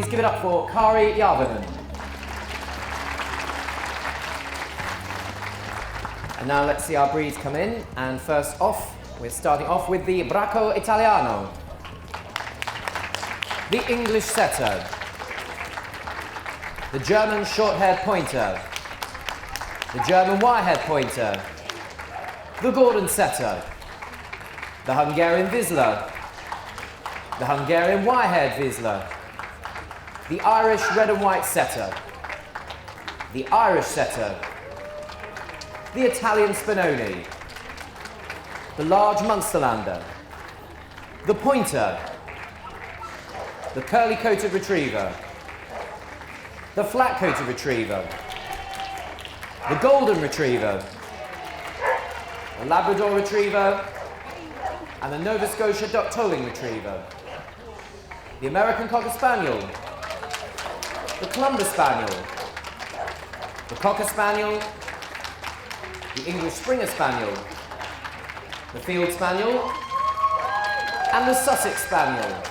Please give it up for Kari Jarvinen. And now let's see our breeds come in. And first off, we're starting off with the Bracco Italiano, the English Setter, the German Short-Haired Pointer, the German Wirehaired Pointer, the Gordon Setter, the Hungarian Vizsla, the Hungarian Wirehaired Vizsla, the Irish Red and White Setter, the Irish Setter, the Italian Spaniel, the large Munsterlander, the Pointer, the curly-coated Retriever, the flat-coated Retriever, the Golden Retriever, the Labrador Retriever, and the Nova Scotia Duck-Tolling Retriever, the American Cocker Spaniel, the Clumber Spaniel, the Cocker Spaniel, the English Springer Spaniel, the Field Spaniel, and the Sussex Spaniel,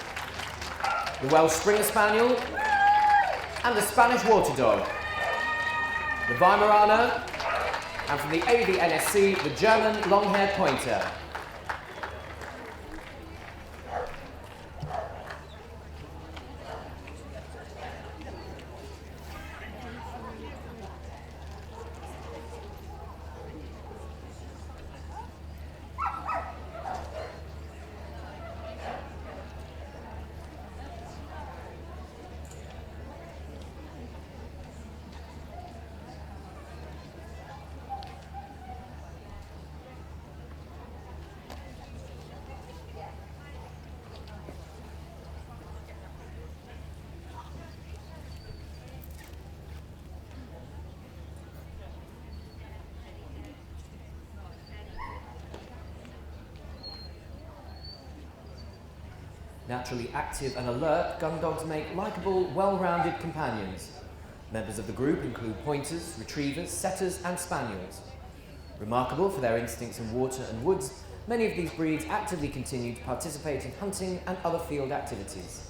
the Welsh Springer Spaniel, and the Spanish Water Dog, the Weimaraner, and from the AVNSC, the German Long-Haired Pointer. Naturally active and alert, Gundogs make likeable, well-rounded companions. Members of the group include Pointers, Retrievers, Setters and Spaniels. Remarkable for their instincts in water and woods, many of these breeds actively continue to participate in hunting and other field activities.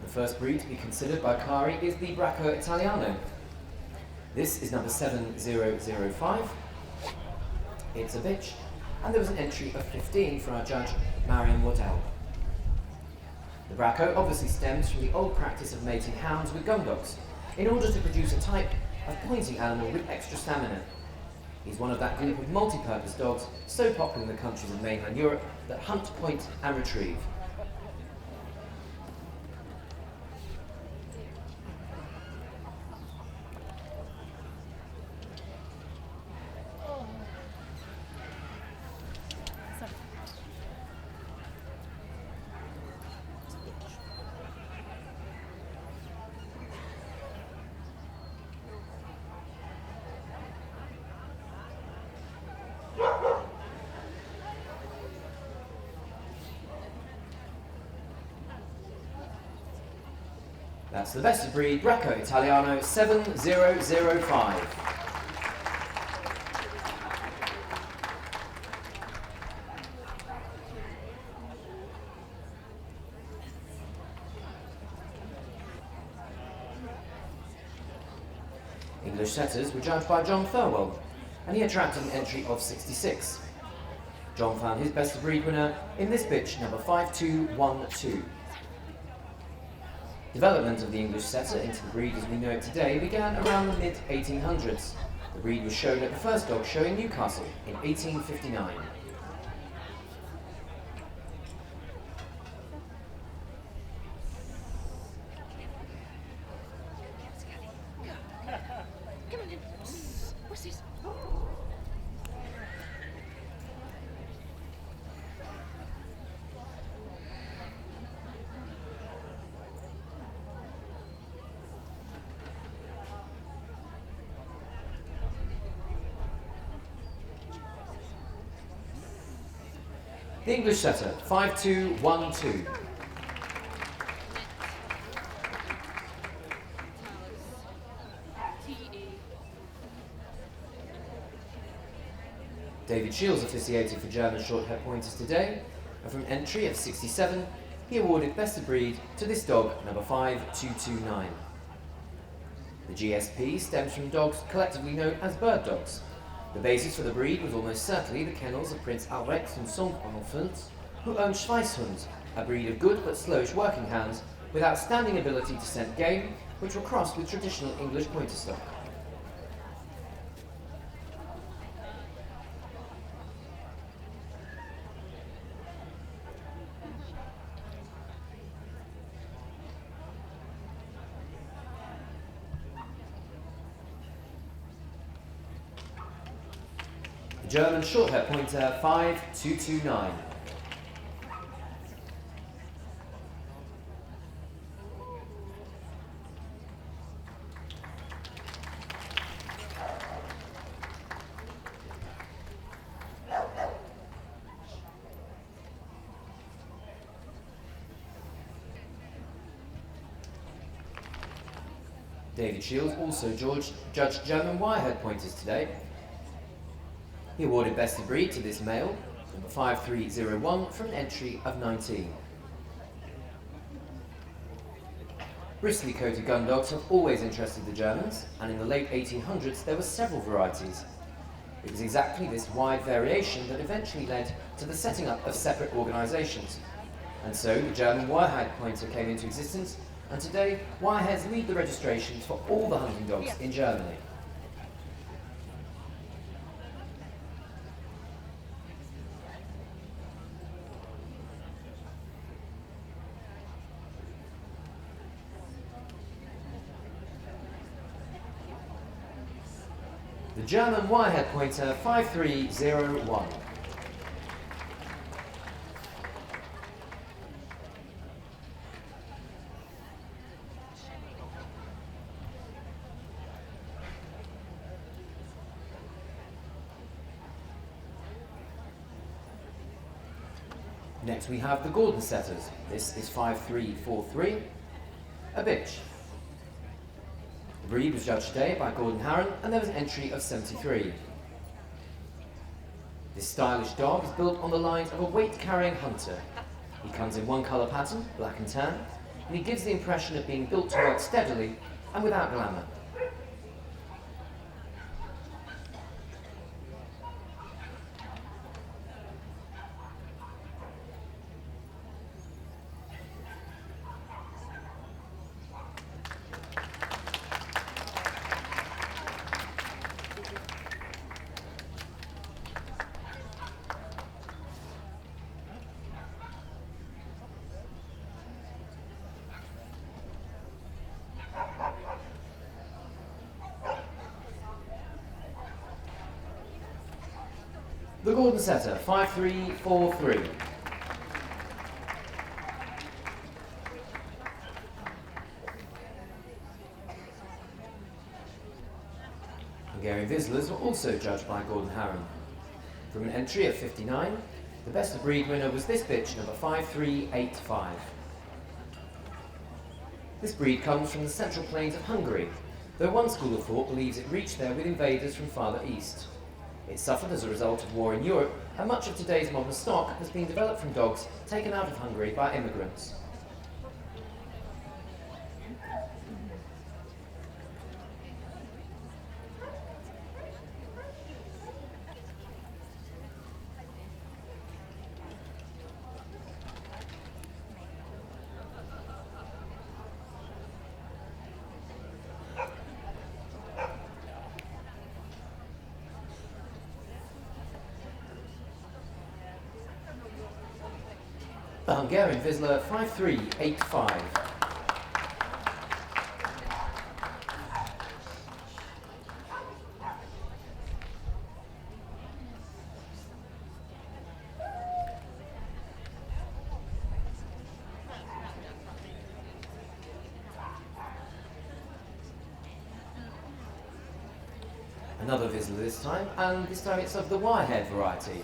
The first breed to be considered by Kari is the Bracco Italiano. This is number 7005. It's a bitch, and there was an entry of 15 for our judge, Marion Waddell. The Bracco obviously stems from the old practice of mating hounds with gundogs in order to produce a type of pointing animal with extra stamina. He's one of that group of multi-purpose dogs so popular in the countries of mainland Europe that hunt, point and retrieve. That's the best of breed, Bracco Italiano 7005. English setters were judged by John Thirlwell, and he attracted an entry of 66. John found his best of breed winner in this bitch, number 5212. Development of the English setter into the breed as we know it today began around the mid-1800s. The breed was shown at the first dog show in Newcastle in 1859. The English setter, 5-2-1-2. David Shields officiated for German short-haired pointers today, and from entry of 67, he awarded Best of Breed to this dog, number 5229. The GSP stems from dogs collectively known as bird dogs. The basis for the breed was almost certainly the kennels of Prince Albrecht and Sonk-Ongelfund, who owned Schweisshund, a breed of good but slowish working hands with outstanding ability to scent game, which were crossed with traditional English pointer stock. The German short-haired pointer, 5229. David Shields also judged German Wirehaired pointers today. He awarded Best of Breed to this male, number 5301, from an entry of 19. Bristly-coated Gundogs have always interested the Germans, and in the late 1800s there were several varieties. It was exactly this wide variation that eventually led to the setting up of separate organisations. And so the German Wirehaired pointer came into existence, and today Wirehairs lead the registrations for all the hunting dogs in Germany. The German Wirehaired pointer, 5301. Next we have the Gordon setters. This is 5343, a bitch. The breed was judged today by Gordon Harron, and there was an entry of 73. This stylish dog is built on the lines of a weight-carrying hunter. He comes in one colour pattern, black and tan, and he gives the impression of being built to work steadily and without glamour. The Gordon setter, 5343. Hungarian Vizslas were also judged by Gordon Harron. From an entry of 59, the Best of Breed winner was this bitch, number 5385. This breed comes from the central plains of Hungary, though one school of thought believes it reached there with invaders from farther east. It suffered as a result of war in Europe, and much of today's modern stock has been developed from dogs taken out of Hungary by immigrants. The Hungarian Vizsla, 5385. Another Vizsla this time, and this time it's of the Wirehaired variety.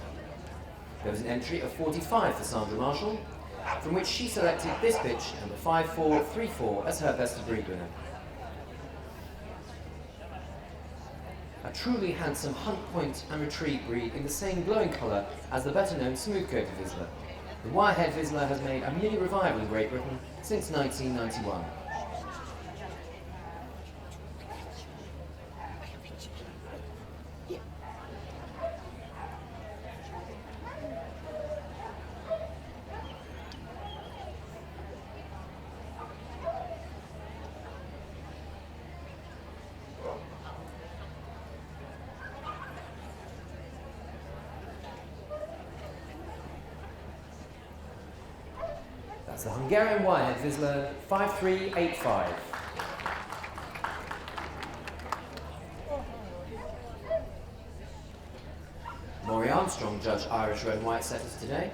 There was an entry of 45 for Sandra Marshall, from which she selected this bitch, number 5434, as her best of breed winner. A truly handsome hunt, point and retrieve breed in the same glowing colour as the better known smooth-coated Vizsla. The Wirehaired Vizsla has made a mini revival in Great Britain since 1991. That's the Hungarian Wirehaired Vizsla 5385. Maury Armstrong judged Irish red and white setters today.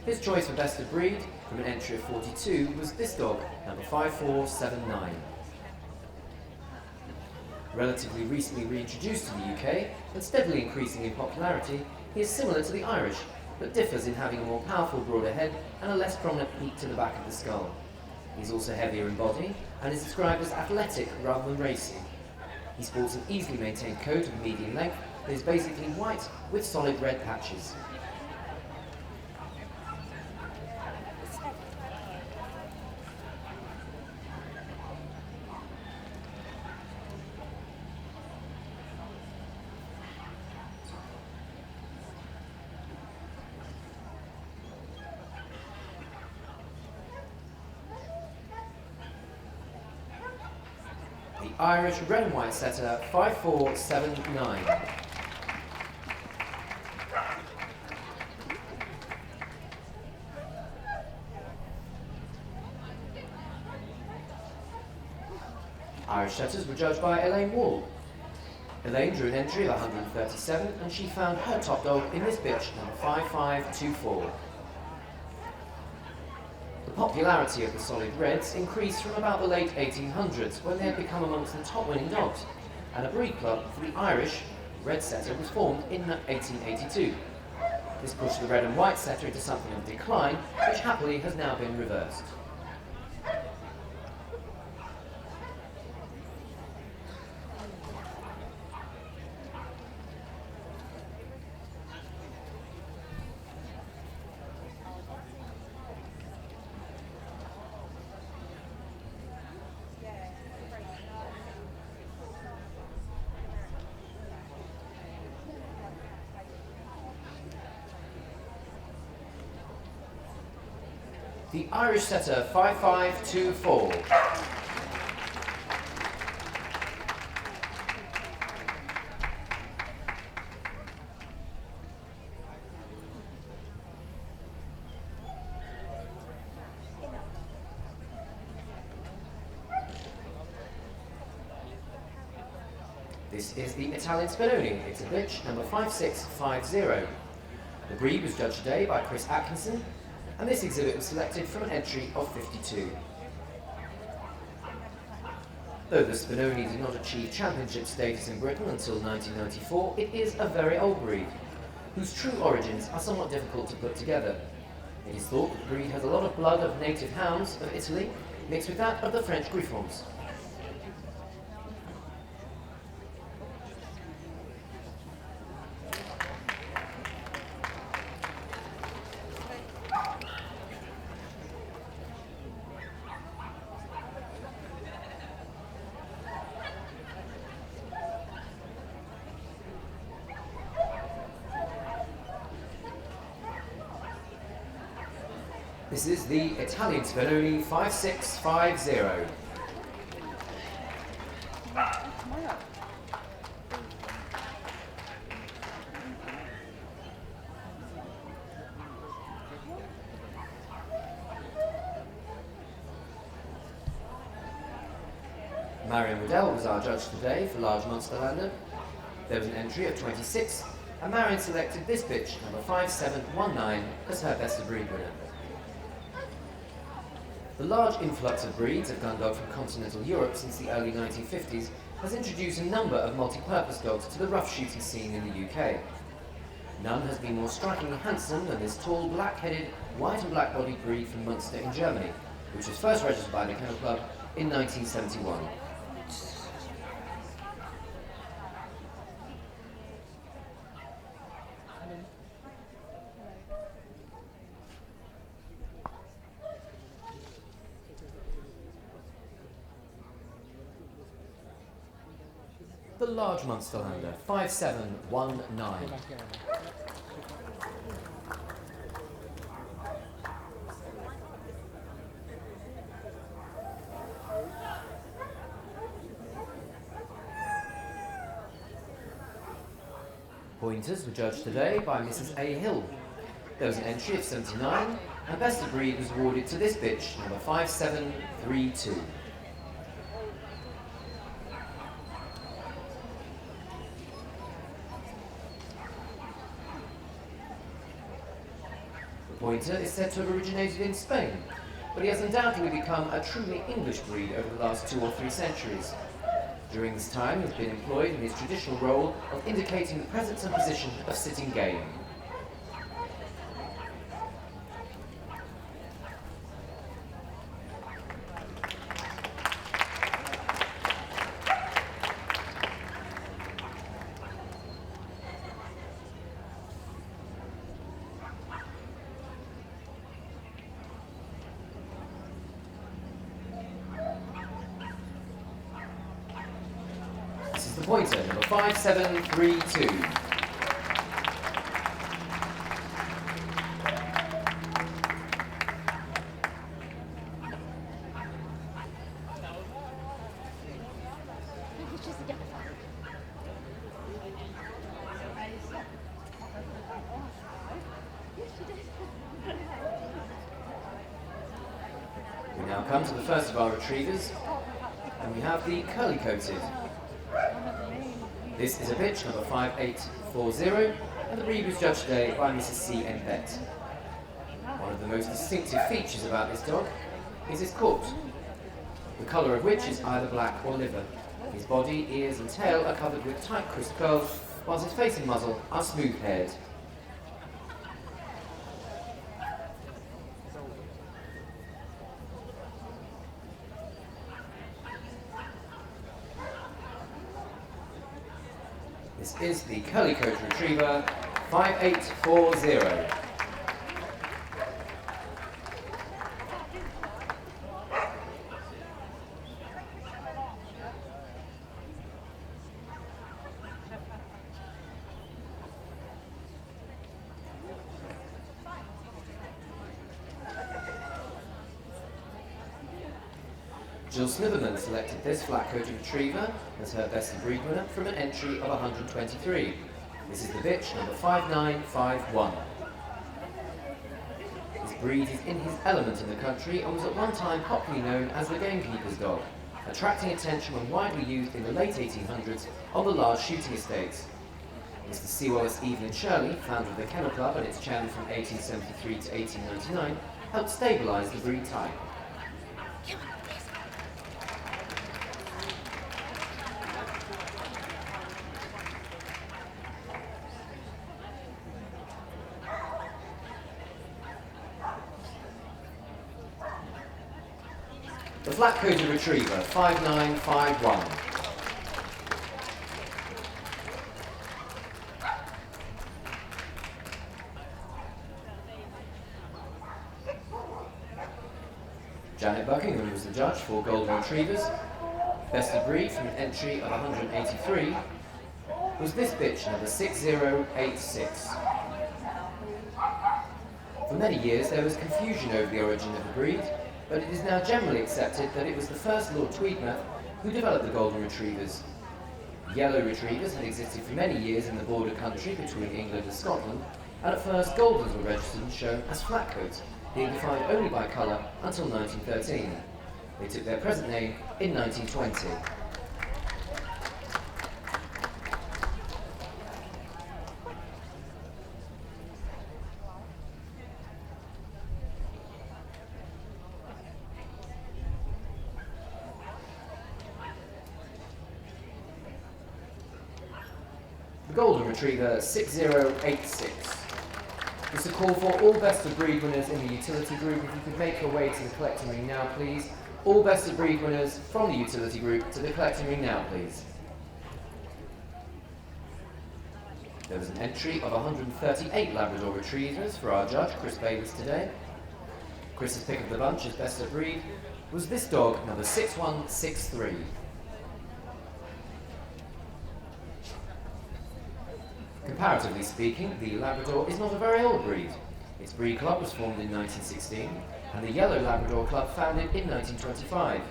His choice for best of breed from an entry of 42 was this dog, number 5479. Relatively recently reintroduced to the UK and steadily increasing in popularity, he is similar to the Irish, but differs in having a more powerful, broader head and a less prominent peak to the back of the skull. He's also heavier in body and is described as athletic rather than racy. He sports an easily maintained coat of medium length that is basically white with solid red patches. The Irish red and white setter 5479. Irish setters were judged by Elaine Wall. Elaine drew an entry of 137 and she found her top dog in this bitch, number 5524. The popularity of the solid reds increased from about the late 1800s when they had become amongst the top winning dogs, and a breed club for the Irish red setter was formed in 1882. This pushed the red and white setter into something of decline, which happily has now been reversed. The Irish setter 5524. This is the Italian Spaniel. It's a bitch, number 5650. The breed was judged today by Chris Atkinson, and this exhibit was selected from an entry of 52. Though the Spaniel did not achieve championship status in Britain until 1994, it is a very old breed, whose true origins are somewhat difficult to put together. It is thought that the breed has a lot of blood of native hounds of Italy, mixed with that of the French Griffons. This is the Italian Spaniel 5650. Marion Waddell was our judge today for large Munsterlander. There was an entry of 26, and Marion selected this bitch, number 5719, as her best of breed winner. The large influx of breeds of Gundog from continental Europe since the early 1950s has introduced a number of multi-purpose dogs to the rough shooting scene in the UK. None has been more strikingly handsome than this tall, black-headed, white and black-bodied breed from Munster in Germany, which was first registered by the Kennel Club in 1971. The large Munsterlander, 5719. Pointers were judged today by Mrs. A. Hill. There was an entry of 79, and best of breed was awarded to this bitch, number 5732. The pointer is said to have originated in Spain, but he has undoubtedly become a truly English breed over the last 2 or 3 centuries. During this time, he has been employed in his traditional role of indicating the presence and position of sitting game. The pointer, number 5732. We now come to the first of our retrievers, and we have the curly-coated. This is a bitch, number 5840, and the breed was judged today by Mrs. C. N. Bett. One of the most distinctive features about this dog is his coat, the colour of which is either black or liver. His body, ears and tail are covered with tight crisp curls, whilst his face and muzzle are smooth-haired. This is the Curly Coat Retriever 5840. Jill Smitherman selected this flat-coated retriever as her best of breed winner from an entry of 123. This is the bitch, number 5951. This breed is in his element in the country and was at one time popularly known as the gamekeeper's dog, attracting attention when widely used in the late 1800s on the large shooting estates. Mr. C. Wallace Evelyn Shirley, founder of the Kennel Club and its chairman from 1873 to 1899, helped stabilise the breed type. The flat-coated retriever, 5951. Janet Buckingham was the judge for golden retrievers. Best of breed from an entry of 183 was this bitch, number 6086. For many years there was confusion over the origin of the breed, but it is now generally accepted that it was the first Lord Tweedmouth who developed the golden retrievers. Yellow retrievers had existed for many years in the border country between England and Scotland, and at first goldens were registered and shown as flatcoats, being defined only by colour until 1913. They took their present name in 1920. The Golden Retriever 6086. It's a call for all best of breed winners in the utility group. If you could make your way to the collecting ring now, please. All best of breed winners from the utility group to the collecting ring now, please. There was an entry of 138 Labrador Retrievers for our judge, Chris Bayliss, today. Chris's pick of the bunch as best of breed was this dog, number 6163. Comparatively speaking, the Labrador is not a very old breed. Its breed club was formed in 1916, and the Yellow Labrador Club founded in 1925.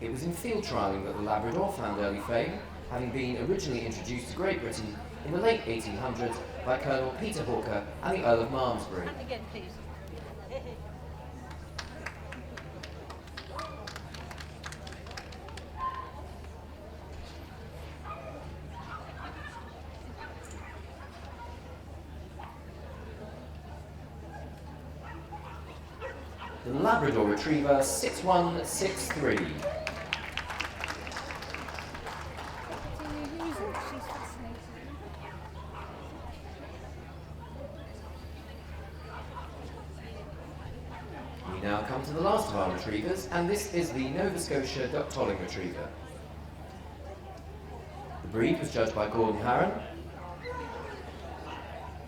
It was in field trialling that the Labrador found early fame, having been originally introduced to Great Britain in the late 1800s by Colonel Peter Hawker and the Earl of Malmesbury. Again, please. The Labrador Retriever 6163. We now come to the last of our retrievers, and this is the Nova Scotia Duck Tolling Retriever. The breed was judged by Gordon Harron,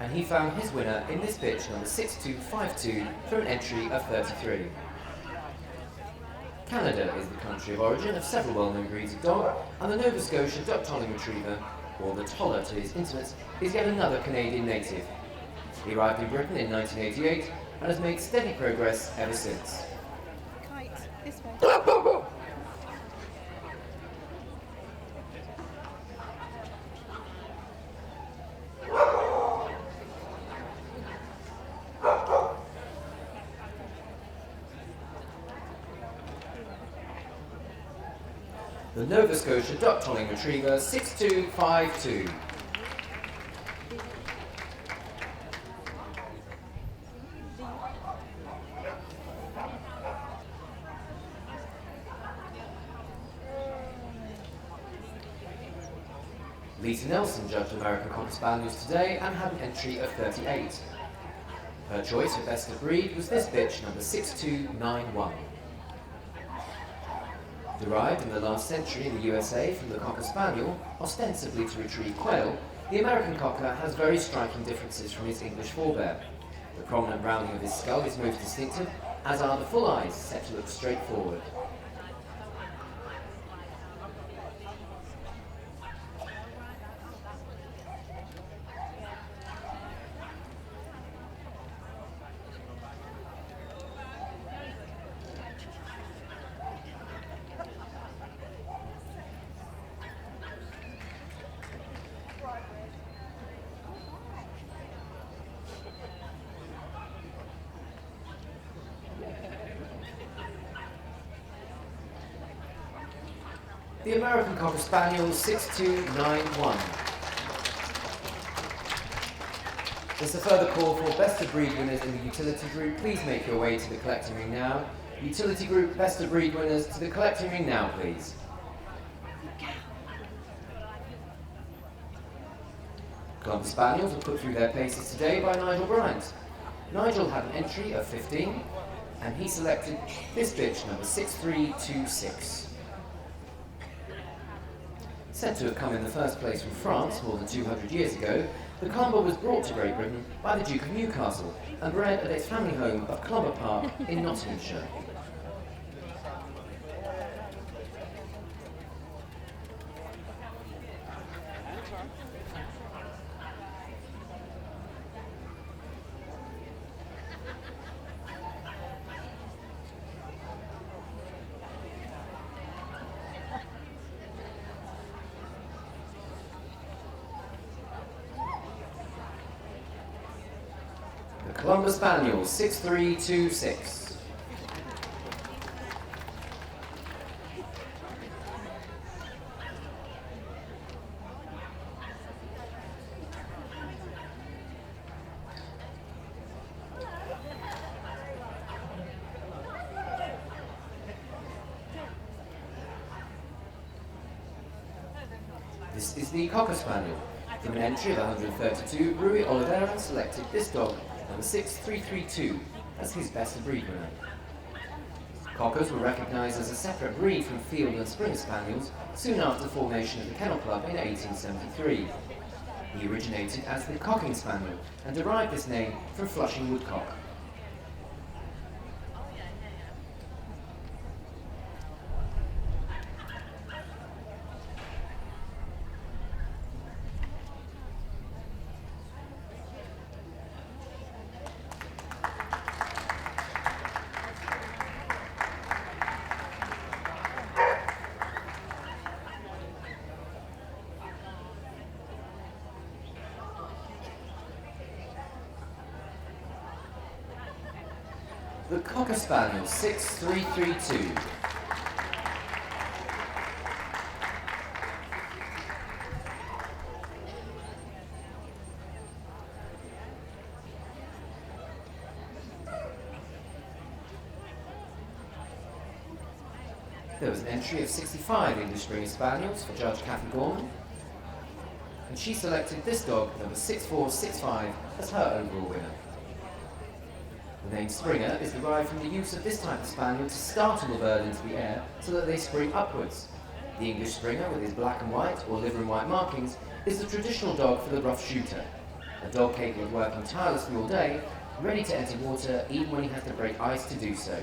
and he found his winner in this bitch, number 6252, from an entry of 33. Canada is the country of origin of several well-known breeds of dog, and the Nova Scotia Duck Tolling Retriever, or the Toller to his intimates, is yet another Canadian native. He arrived in Britain in 1988 and has made steady progress ever since. Kite, this way. The Nova Scotia Duck Tolling Retriever 6252. Lisa Nelson judged American Cocker Spaniels today and had an entry of 38. Her choice for best of breed was this bitch, number 6291. Derived in the last century in the USA from the Cocker Spaniel, ostensibly to retrieve quail, the American Cocker has very striking differences from his English forebear. The prominent rounding of his skull is most distinctive, as are the full eyes set to look straight forward. The American Cocker Spaniel 6291. There's a further call for best of breed winners in the utility group. Please make your way to the collecting ring now. Utility group best of breed winners to the collecting ring now, please. Columbus Spaniels were put through their paces today by Nigel Bryant. Nigel had an entry of 15, and he selected this bitch, number 6326. Said to have come in the first place from France more than 200 years ago, the Clumber was brought to Great Britain by the Duke of Newcastle and bred at its family home of Clumber Park in Nottinghamshire. Columbus Spaniel 6326. This is the Cocker Spaniel. From an entry of 132, Rui Oliveira selected this dog, number 6332, as his best of breed winner. Cockers were recognised as a separate breed from Field and Springer Spaniels soon after the formation of the Kennel Club in 1873. He originated as the Cocking Spaniel and derived this name from Flushing Woodcock. The Cocker Spaniel 6332. There was an entry of 65 English Springer Spaniels for Judge Kathy Gorman, and she selected this dog, number 6465, as her overall winner. The name Springer is derived from the use of this type of spaniel to startle a bird into the air so that they spring upwards. The English Springer, with his black and white or liver and white markings, is the traditional dog for the rough shooter. A dog capable of working tirelessly all day, ready to enter water even when he has to break ice to do so.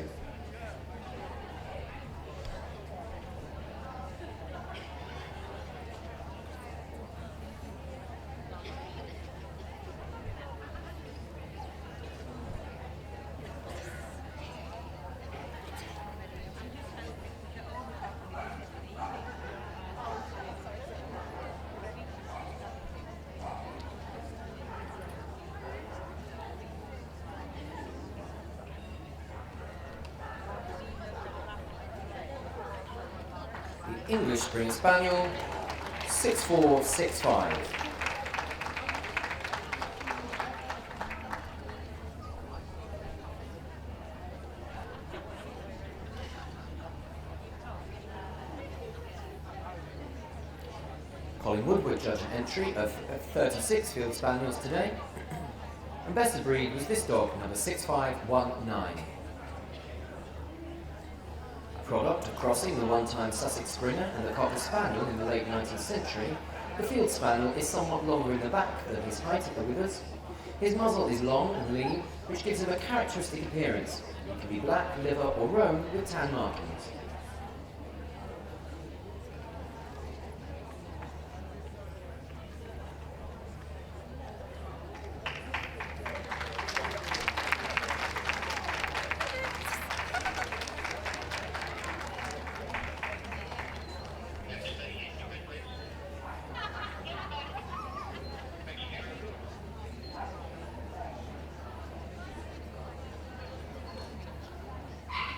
English Springer Spaniel 6465. Colin Woodward judged an entry of 36 Field Spaniels today, and best of breed was this dog, number 6519. Product of crossing the one-time Sussex Springer and the Cocker Spaniel in the late 19th century, the Field Spaniel is somewhat longer in the back than his height at the withers. His muzzle is long and lean, which gives him a characteristic appearance. He can be black, liver or roan with tan markings.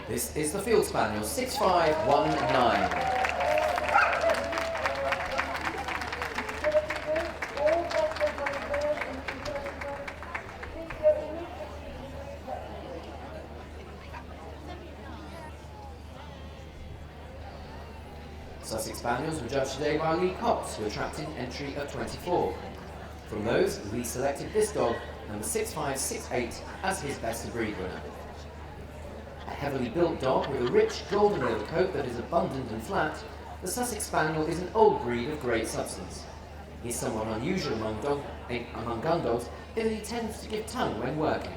This is the Field Spaniel 6519. Sussex Spaniels were judged today by Lee Cox, who attracted an entry of 24. From those, Lee selected this dog, number 6568, as his best of breed winner. A heavily built dog with a rich golden liver coat that is abundant and flat, the Sussex Spaniel is an old breed of great substance. He is somewhat unusual among gun dogs in that he tends to give tongue when working.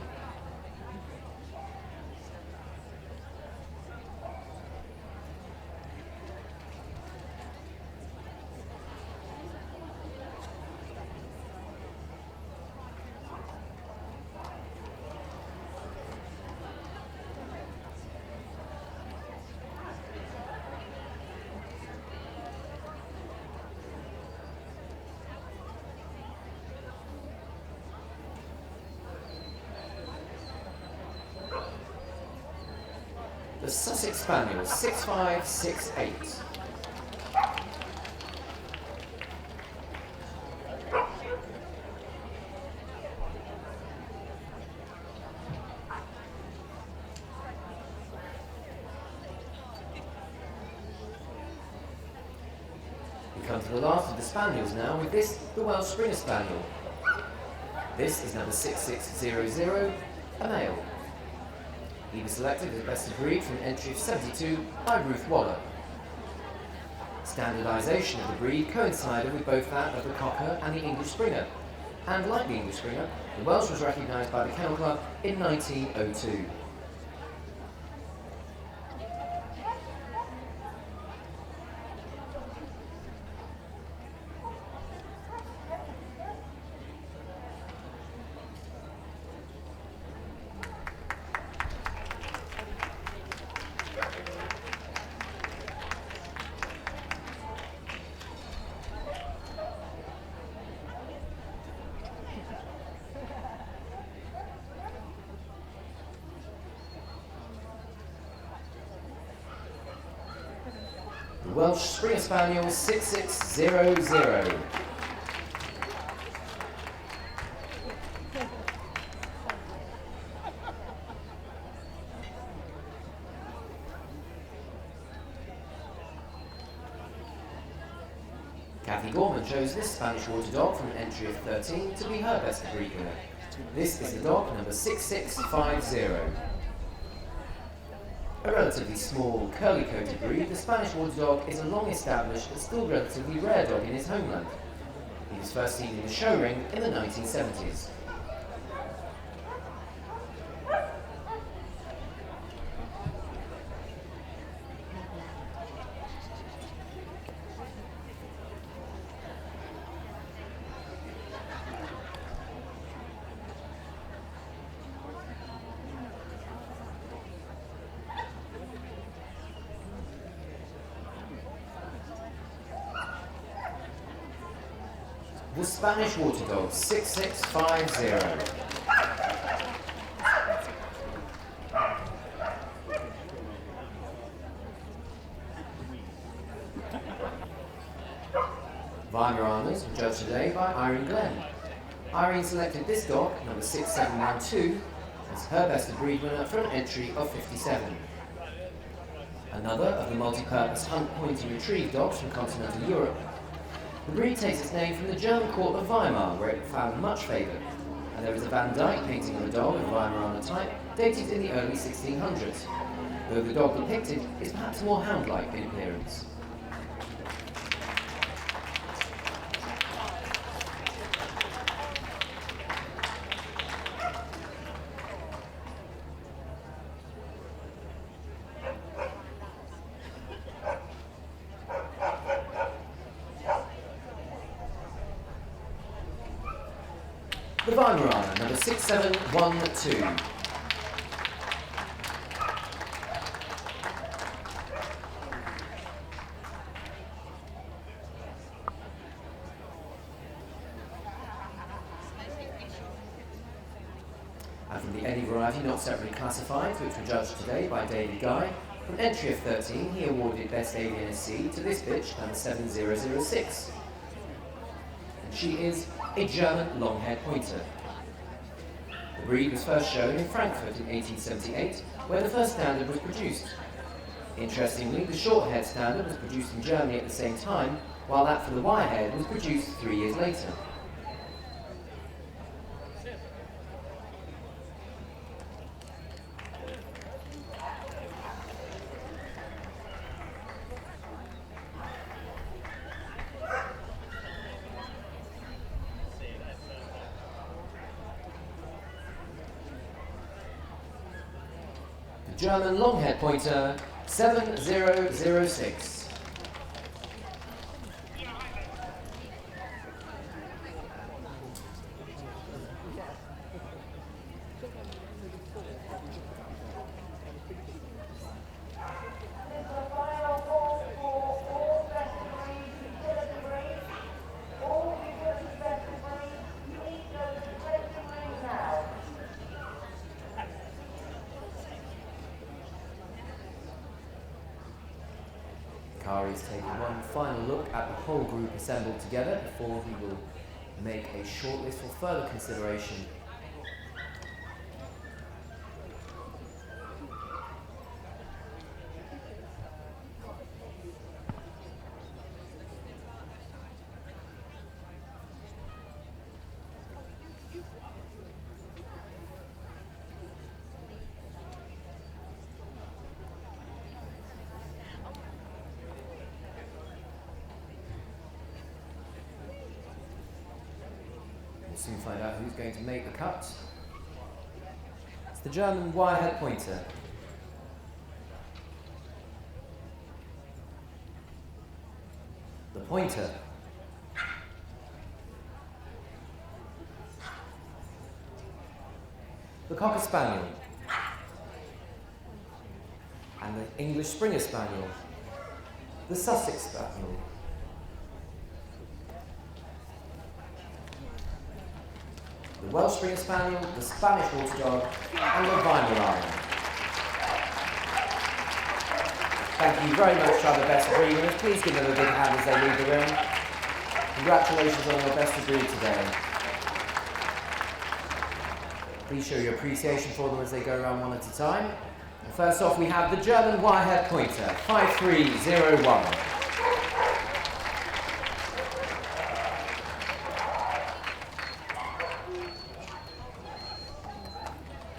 The Sussex Spaniel 6568. We come to to the last of the Spaniels now, with this, the Welsh Springer Spaniel. This is number 6600, a male. He was selected as best of breed from an entry of 72 by Ruth Waller. Standardisation of the breed coincided with both that of the Cocker and the English Springer, and like the English Springer, the Welsh was recognised by the Kennel Club in 1902. The Welsh Springer Spaniel 6600. Kathy Gorman chose this Spanish water dog from an entry of 13 to be her best of breed winner. This is the dog number 6650. A relatively small, curly-coated breed, the Spanish water dog is a long-established but still relatively rare dog in his homeland. He was first seen in the show ring in the 1970s. The Spanish water dog 6650. Weimaraners were judged today by Irene Glenn. Irene selected this dog, number 6712, as her best of breed winner for an entry of 57. Another of the multi-purpose hunt, point and retrieve dogs from continental Europe. The breed takes its name from the German court of Weimar, where it found much favour, and there is a Van Dyck painting of a dog of Weimaraner type dated in the early 1600s, though the dog depicted is perhaps more hound-like in appearance. The Weimaraner, number 6712. And from the any variety not separately classified, which were judged today by David Guy, from entry of 13, he awarded Best Alien SC to this bitch, number 7006. And she is a German long-haired pointer. The breed was first shown in Frankfurt in 1878, where the first standard was produced. Interestingly, the short-haired standard was produced in Germany at the same time, while that for the wire-haired was produced 3 years later. German long-haired pointer 7006. Kari's taking one final look at the whole group assembled together before he will make a shortlist for further consideration. We'll soon find out who's going to make the cut. It's the German Wirehaired Pointer. The Pointer. The Cocker Spaniel. And the English Springer Spaniel. The Sussex Spaniel. The Welsh Springer Spaniel, the Spanish Water Dog, and the Weimaraner. Thank you very much to our best of breed winners. Please give them a big hand as they leave the ring. Congratulations on your best of breed today. Please show your appreciation for them as they go around one at a time. And first off, we have the German Wirehaired Pointer, 5301.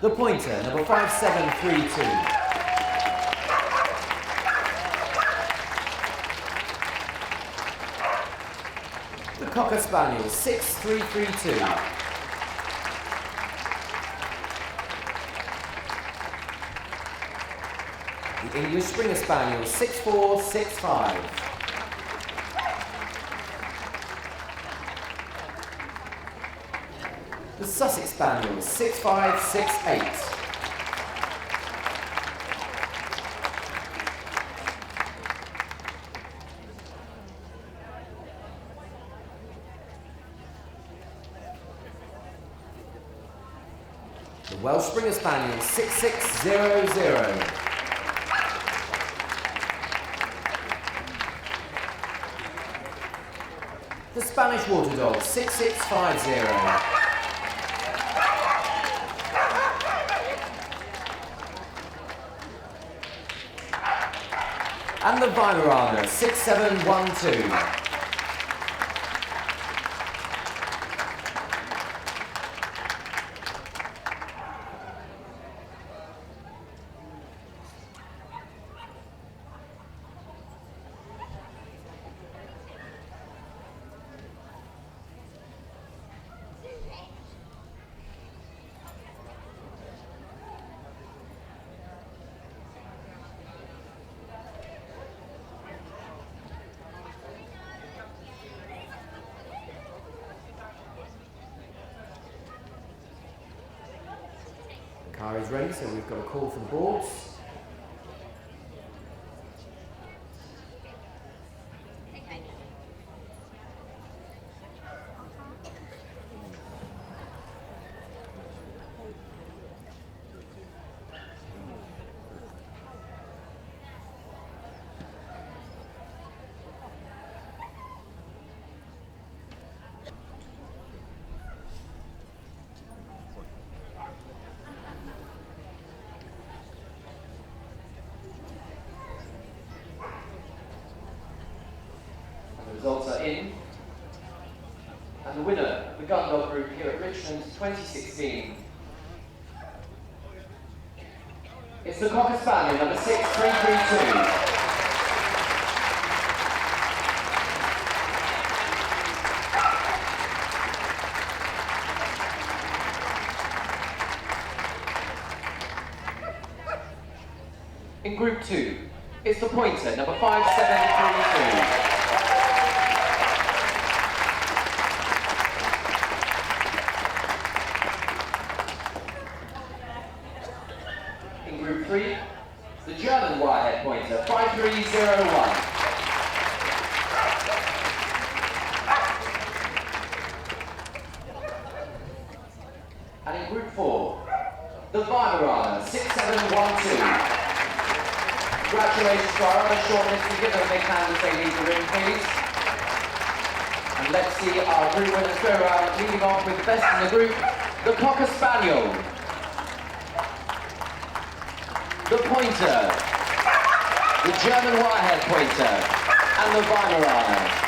The Pointer, number 5732. The Cocker Spaniel, 6332. The English Springer Spaniel, 6465. The Sussex Spaniel, 6568. The Welsh Springer Spaniel, 6600. The Spanish Water Dog, 6650. And the Weimaraner, 6712. Kari's ready, so we've got a call for the boards. Results are in, and the winner of the Gundog group here at Richmond 2016 is the Cocker Spaniel, number 6332. In Group 2, it's the Pointer, number 5732. Group 3, the German Wirehaired Pointer, 5301. And in Group 4, the Weimaraner, 6712. Congratulations to our other shortlists. Give them a big hand as they leave the ring, please. And let's see our group winners go around, leading off with the best in the group, the Cocker Spaniel, the Pointer, the German Wirehaired Pointer, and the Weimaraner.